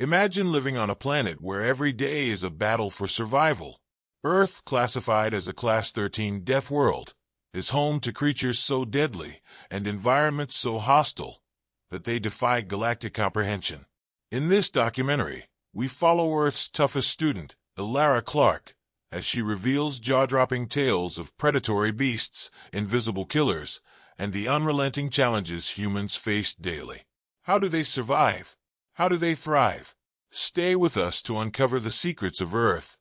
Imagine living on a planet where every day is a battle for survival. Earth, classified as a Class 13 Deathworld, is home to creatures so deadly and environments so hostile that they defy galactic comprehension. In this documentary, we follow Earth's toughest student, Elara Clarke, as she reveals jaw-dropping tales of predatory beasts, invisible killers, and the unrelenting challenges humans face daily. How do they survive? How do they thrive? Stay with us to uncover the secrets of Earth,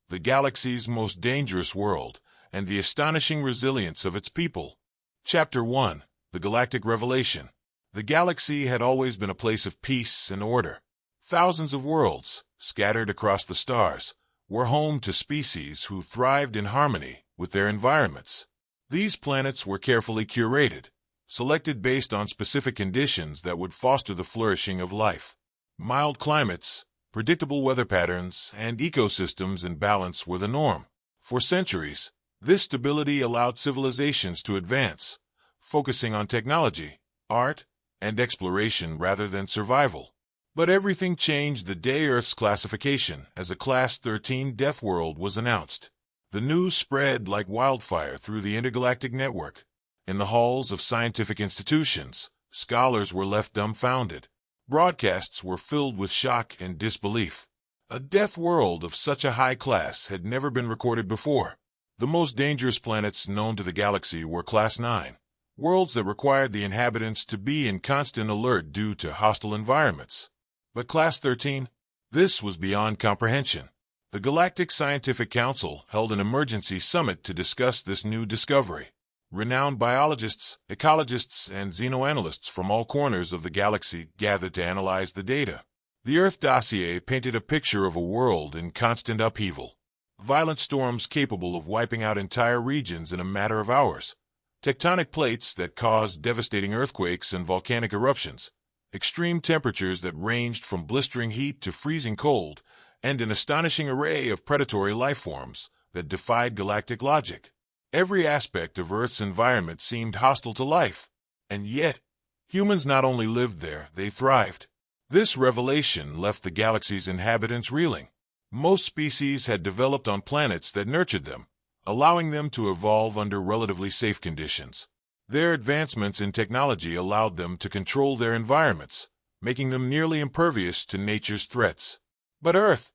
the galaxy's most dangerous world, and the astonishing resilience of its people. Chapter 1. The Galactic Revelation. The galaxy had always been a place of peace and order. Thousands of worlds, scattered across the stars, were home to species who thrived in harmony with their environments. These planets were carefully curated, selected based on specific conditions that would foster the flourishing of life. Mild climates, predictable weather patterns, and ecosystems in balance were the norm. For centuries, this stability allowed civilizations to advance, focusing on technology, art, and exploration rather than survival. But everything changed the day Earth's classification as a Class 13 Deathworld was announced. The news spread like wildfire through the intergalactic network. In the halls of scientific institutions, scholars were left dumbfounded. Broadcasts were filled with shock and disbelief. A death world of such a high class had never been recorded before. The most dangerous planets known to the galaxy were Class 9, worlds that required the inhabitants to be in constant alert due to hostile environments. But Class 13? This was beyond comprehension. The Galactic Scientific Council held an emergency summit to discuss this new discovery. Renowned biologists, ecologists, and xenoanalysts from all corners of the galaxy gathered to analyze the data. The Earth dossier painted a picture of a world in constant upheaval. Violent storms capable of wiping out entire regions in a matter of hours. Tectonic plates that caused devastating earthquakes and volcanic eruptions. Extreme temperatures that ranged from blistering heat to freezing cold, and an astonishing array of predatory lifeforms that defied galactic logic. Every aspect of Earth's environment seemed hostile to life, and yet, humans not only lived there, they thrived. This revelation left the galaxy's inhabitants reeling. Most species had developed on planets that nurtured them, allowing them to evolve under relatively safe conditions. Their advancements in technology allowed them to control their environments, making them nearly impervious to nature's threats. But Earth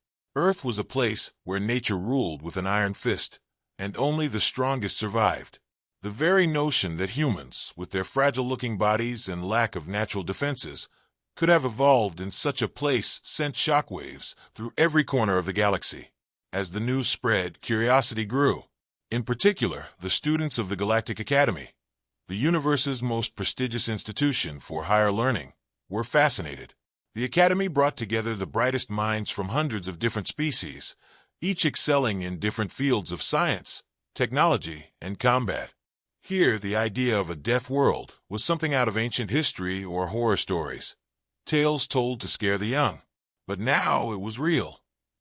was a place where nature ruled with an iron fist, and only the strongest survived. The very notion that humans, with their fragile-looking bodies and lack of natural defenses, could have evolved in such a place sent shockwaves through every corner of the galaxy. As the news spread, curiosity grew. In particular, the students of the Galactic Academy, the universe's most prestigious institution for higher learning, were fascinated. The Academy brought together the brightest minds from hundreds of different species, each excelling in different fields of science, technology, and combat. Here, the idea of a death world was something out of ancient history or horror stories, tales told to scare the young. But now it was real,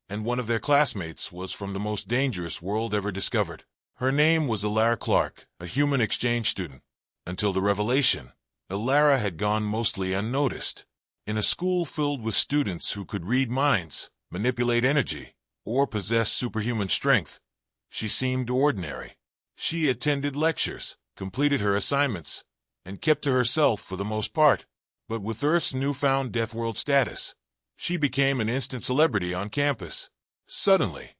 and one of their classmates was from the most dangerous world ever discovered. Her name was Elara Clarke, a human exchange student. Until the revelation, Elara had gone mostly unnoticed. In a school filled with students who could read minds, manipulate energy, or possess superhuman strength, she seemed ordinary. She attended lectures, completed her assignments, and kept to herself for the most part. But with Earth's newfound Deathworld status, she became an instant celebrity on campus. Suddenly,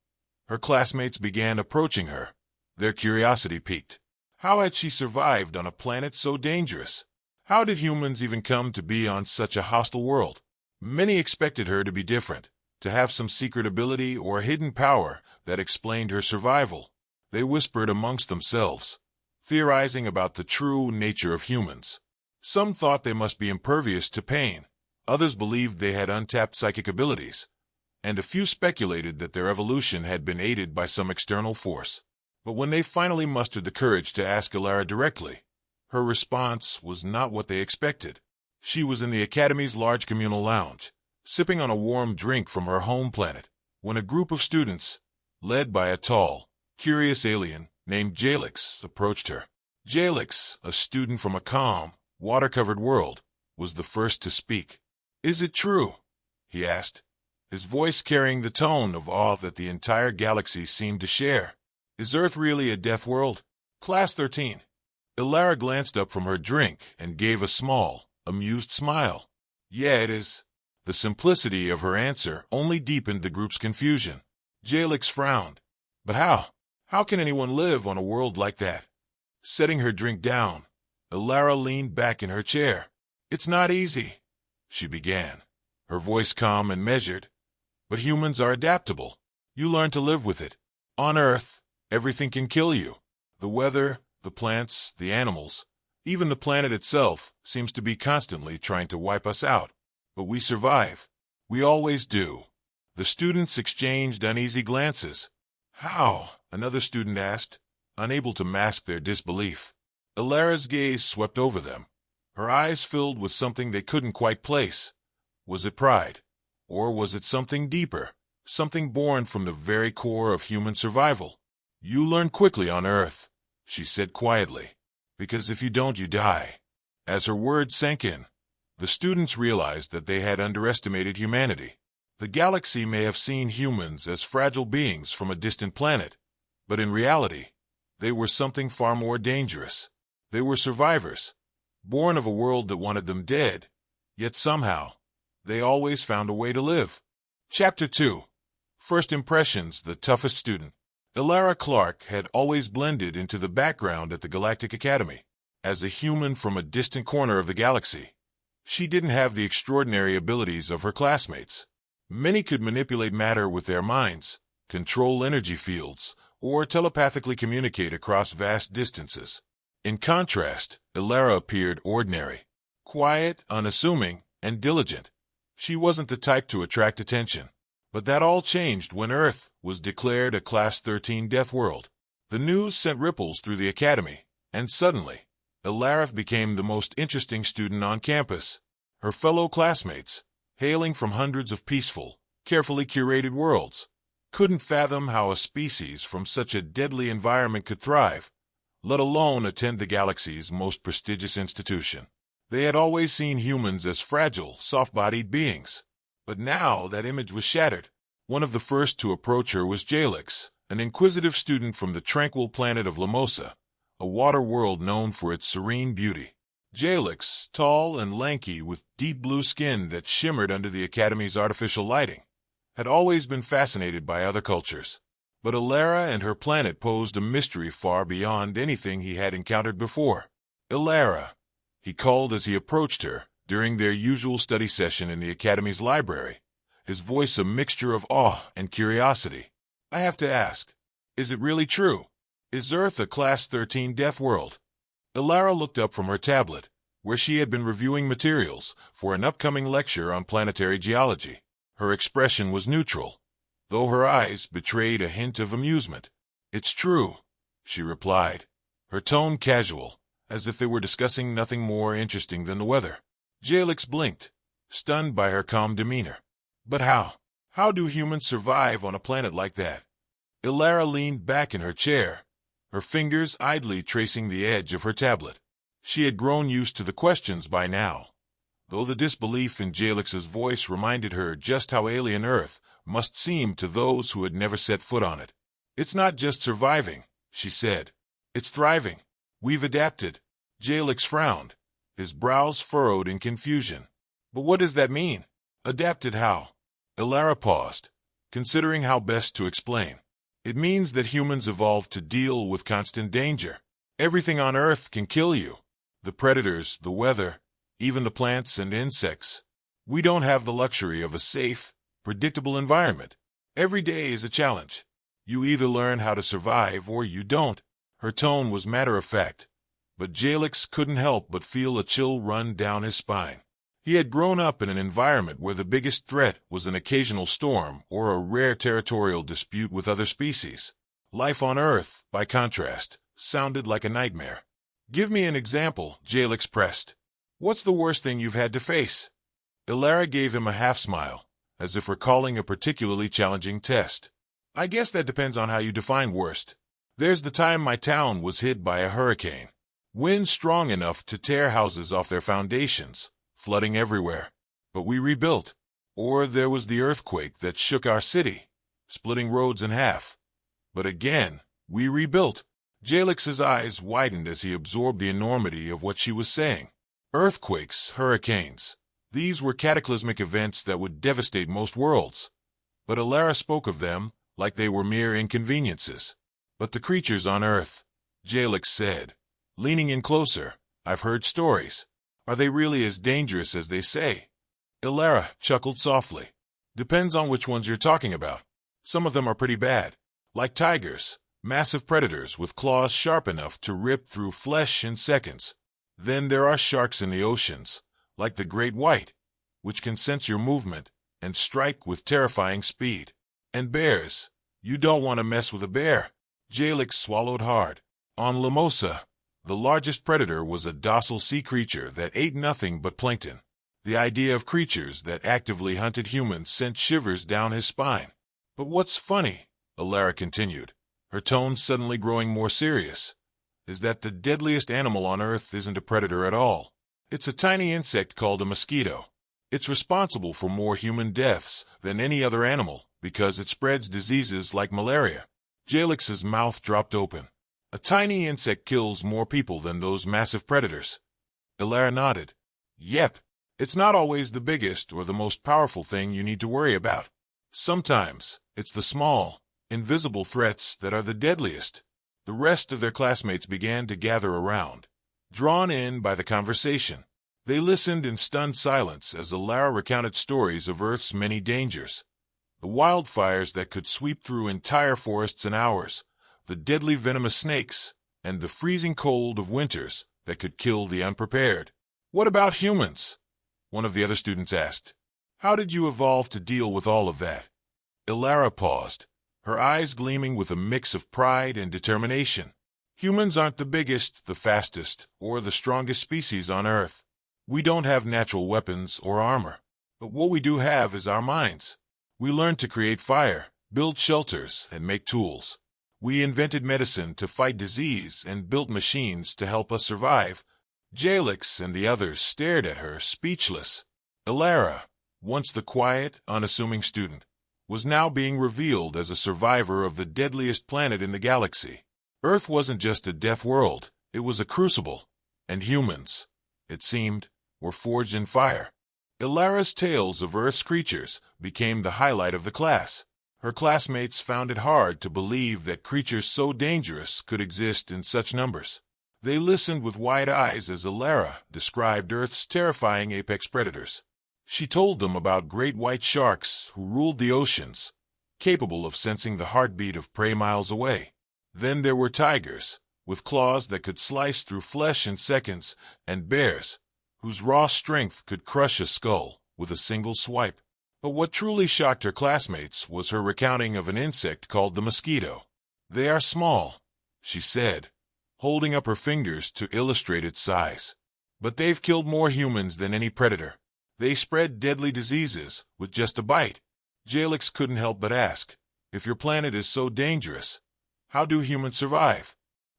her classmates began approaching her. Their curiosity piqued. How had she survived on a planet so dangerous? How did humans even come to be on such a hostile world? Many expected her to be different, to have some secret ability or hidden power that explained her survival. They whispered amongst themselves, theorizing about the true nature of humans. Some thought they must be impervious to pain, others believed they had untapped psychic abilities, and a few speculated that their evolution had been aided by some external force. But when they finally mustered the courage to ask Elara directly, her response was not what they expected. She was in the Academy's large communal lounge, sipping on a warm drink from her home planet, when a group of students, led by a tall, curious alien named Jalix, approached her. Jalix, a student from a calm, water-covered world, was the first to speak. "Is it true?" he asked. his voice carrying the tone of awe that the entire galaxy seemed to share. Is Earth really a death world? Class 13. Elara glanced up from her drink and gave a small, amused smile. Yeah, it is. The simplicity of her answer only deepened the group's confusion. Jalix frowned. But how? How can anyone live on a world like that? Setting her drink down, Elara leaned back in her chair. It's not easy, she began, her voice calm and measured. But humans are adaptable. You learn to live with it. On Earth, everything can kill you. The weather, the plants, the animals, even the planet itself seems to be constantly trying to wipe us out. But we survive. We always do. The students exchanged uneasy glances. How? Another student asked, unable to mask their disbelief. Elara's gaze swept over them, her eyes filled with something they couldn't quite place. Was it pride? Or was it something deeper, something born from the very core of human survival? You learn quickly on Earth, she said quietly, because if you don't, you die. As her words sank in, the students realized that they had underestimated humanity. The galaxy may have seen humans as fragile beings from a distant planet, but in reality, they were something far more dangerous. They were survivors, born of a world that wanted them dead, yet somehow, they always found a way to live. Chapter 2. First Impressions, the toughest student. Elara Clarke had always blended into the background at the Galactic Academy. As a human from a distant corner of the galaxy, she didn't have the extraordinary abilities of her classmates. Many could manipulate matter with their minds, control energy fields, or telepathically communicate across vast distances. In contrast, Elara appeared ordinary, quiet, unassuming, and diligent. She wasn't the type to attract attention. But that all changed when Earth was declared a Class 13 death world. The news sent ripples through the academy, and suddenly, Elara became the most interesting student on campus. Her fellow classmates, hailing from hundreds of peaceful, carefully curated worlds, couldn't fathom how a species from such a deadly environment could thrive, let alone attend the galaxy's most prestigious institution. They had always seen humans as fragile, soft-bodied beings. But now that image was shattered. One of the first to approach her was Jalix, an inquisitive student from the tranquil planet of Lamosa, a water world known for its serene beauty. Jalix, tall and lanky with deep blue skin that shimmered under the Academy's artificial lighting, had always been fascinated by other cultures. But Elara and her planet posed a mystery far beyond anything he had encountered before. Elara, he called as he approached her during their usual study session in the Academy's library, his voice a mixture of awe and curiosity. I have to ask, is it really true? Is Earth a Class 13 death world? Elara looked up from her tablet, where she had been reviewing materials for an upcoming lecture on planetary geology. Her expression was neutral, though her eyes betrayed a hint of amusement. It's true, she replied, her tone casual, as if they were discussing nothing more interesting than the weather. Jalix blinked, stunned by her calm demeanor. But how? How do humans survive on a planet like that? Elara leaned back in her chair, her fingers idly tracing the edge of her tablet. She had grown used to the questions by now, though the disbelief in Jalix's voice reminded her just how alien Earth must seem to those who had never set foot on it. It's not just surviving, she said. It's thriving. We've adapted. Jalix frowned, his brows furrowed in confusion. But what does that mean? Adapted how? Elara paused, considering how best to explain. It means that humans evolved to deal with constant danger. Everything on Earth can kill you. The predators, the weather, even the plants and insects. We don't have the luxury of a safe, predictable environment. Every day is a challenge. You either learn how to survive or you don't. Her tone was matter-of-fact, but Jalix couldn't help but feel a chill run down his spine. He had grown up in an environment where the biggest threat was an occasional storm or a rare territorial dispute with other species. Life on Earth, by contrast, sounded like a nightmare. Give me an example, Jalix pressed. What's the worst thing you've had to face? Elara gave him a half-smile, as if recalling a particularly challenging test. I guess that depends on how you define worst. There's the time my town was hit by a hurricane. Winds strong enough to tear houses off their foundations, flooding everywhere. But we rebuilt. Or there was the earthquake that shook our city, splitting roads in half. But again, we rebuilt. Jalex's eyes widened as he absorbed the enormity of what she was saying. Earthquakes, hurricanes. These were cataclysmic events that would devastate most worlds. But Elara spoke of them like they were mere inconveniences. But the creatures on Earth, Jalex said, leaning in closer, I've heard stories. Are they really as dangerous as they say? Elara chuckled softly. Depends on which ones you're talking about. Some of them are pretty bad. Like tigers, massive predators with claws sharp enough to rip through flesh in seconds. Then there are sharks in the oceans, like the great white, which can sense your movement and strike with terrifying speed. And bears. You don't want to mess with a bear. Jalex swallowed hard. On Lamosa, the largest predator was a docile sea creature that ate nothing but plankton. The idea of creatures that actively hunted humans sent shivers down his spine. But what's funny, Elara continued, her tone suddenly growing more serious, is that the deadliest animal on Earth isn't a predator at all. It's a tiny insect called a mosquito. It's responsible for more human deaths than any other animal because it spreads diseases like malaria. Jalex's mouth dropped open. A tiny insect kills more people than those massive predators. Elara nodded. Yep. It's not always the biggest or the most powerful thing you need to worry about. Sometimes, it's the small, invisible threats that are the deadliest. The rest of their classmates began to gather around, drawn in by the conversation. They listened in stunned silence as Elara recounted stories of Earth's many dangers. The wildfires that could sweep through entire forests in hours, the deadly venomous snakes, and the freezing cold of winters that could kill the unprepared. What about humans? One of the other students asked. How did you evolve to deal with all of that? Elara paused, her eyes gleaming with a mix of pride and determination. Humans aren't the biggest, the fastest, or the strongest species on Earth. We don't have natural weapons or armor. But what we do have is our minds. We learned to create fire, build shelters, and make tools. We invented medicine to fight disease and built machines to help us survive. Jalex and the others stared at her, speechless. Elara, once the quiet, unassuming student, was now being revealed as a survivor of the deadliest planet in the galaxy. Earth wasn't just a death world, it was a crucible. And humans, it seemed, were forged in fire. Elara's tales of Earth's creatures became the highlight of the class. Her classmates found it hard to believe that creatures so dangerous could exist in such numbers. They listened with wide eyes as Elara described Earth's terrifying apex predators. She told them about great white sharks who ruled the oceans, capable of sensing the heartbeat of prey miles away. Then there were tigers, with claws that could slice through flesh in seconds, and bears, whose raw strength could crush a skull with a single swipe. But what truly shocked her classmates was her recounting of an insect called the mosquito. They are small, she said, holding up her fingers to illustrate its size. But they've killed more humans than any predator. They spread deadly diseases with just a bite. Jalex couldn't help but ask, if your planet is so dangerous, how do humans survive?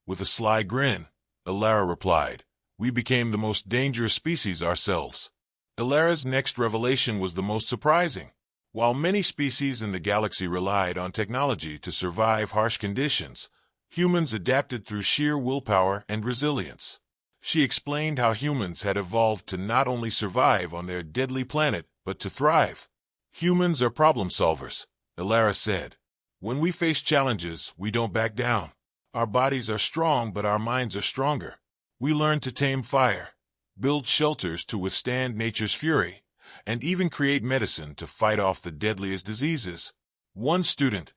With a sly grin, Elara replied, we became the most dangerous species ourselves. Elara's next revelation was the most surprising. While many species in the galaxy relied on technology to survive harsh conditions, humans adapted through sheer willpower and resilience. She explained how humans had evolved to not only survive on their deadly planet, but to thrive. Humans are problem solvers, Elara said. When we face challenges, we don't back down. Our bodies are strong, but our minds are stronger. We learn to tame fire, build shelters to withstand nature's fury, and even create medicine to fight off the deadliest diseases. One student,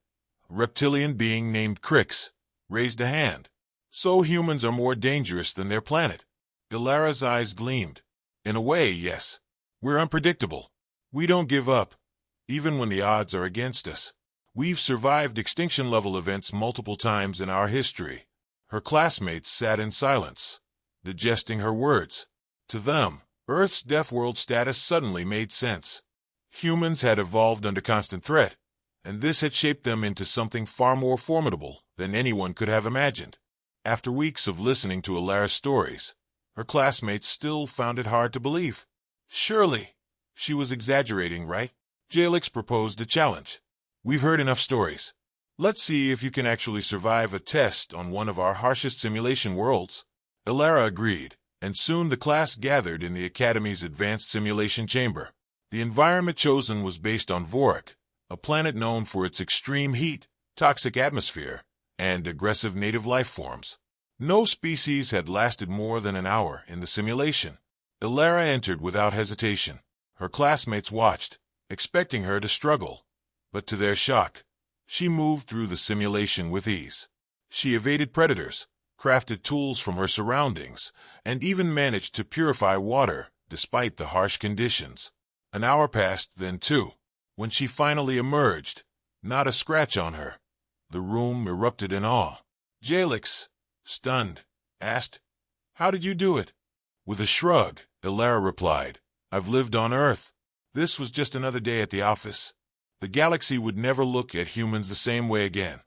a reptilian being named Crix, raised a hand. So humans are more dangerous than their planet. Elara's eyes gleamed. In a way, yes. We're unpredictable. We don't give up, even when the odds are against us. We've survived extinction-level events multiple times in our history. Her classmates sat in silence, digesting her words. To them, Earth's Deathworld status suddenly made sense. Humans had evolved under constant threat, and this had shaped them into something far more formidable than anyone could have imagined. After weeks of listening to Elara's stories, her classmates still found it hard to believe. Surely, she was exaggerating, right? Jalix proposed a challenge. We've heard enough stories. Let's see if you can actually survive a test on one of our harshest simulation worlds. Elara agreed, and soon the class gathered in the Academy's advanced simulation chamber. The environment chosen was based on Vorik, a planet known for its extreme heat, toxic atmosphere, and aggressive native life forms. No species had lasted more than an hour in the simulation. Elara entered without hesitation. Her classmates watched, expecting her to struggle. But to their shock, she moved through the simulation with ease. She evaded predators, crafted tools from her surroundings, and even managed to purify water despite the harsh conditions. An hour passed, then two. When she finally emerged, not a scratch on her. The room erupted in awe. Jalix, stunned, asked, "How did you do it?" With a shrug, Elara replied, "I've lived on Earth. This was just another day at the office. The galaxy would never look at humans the same way again."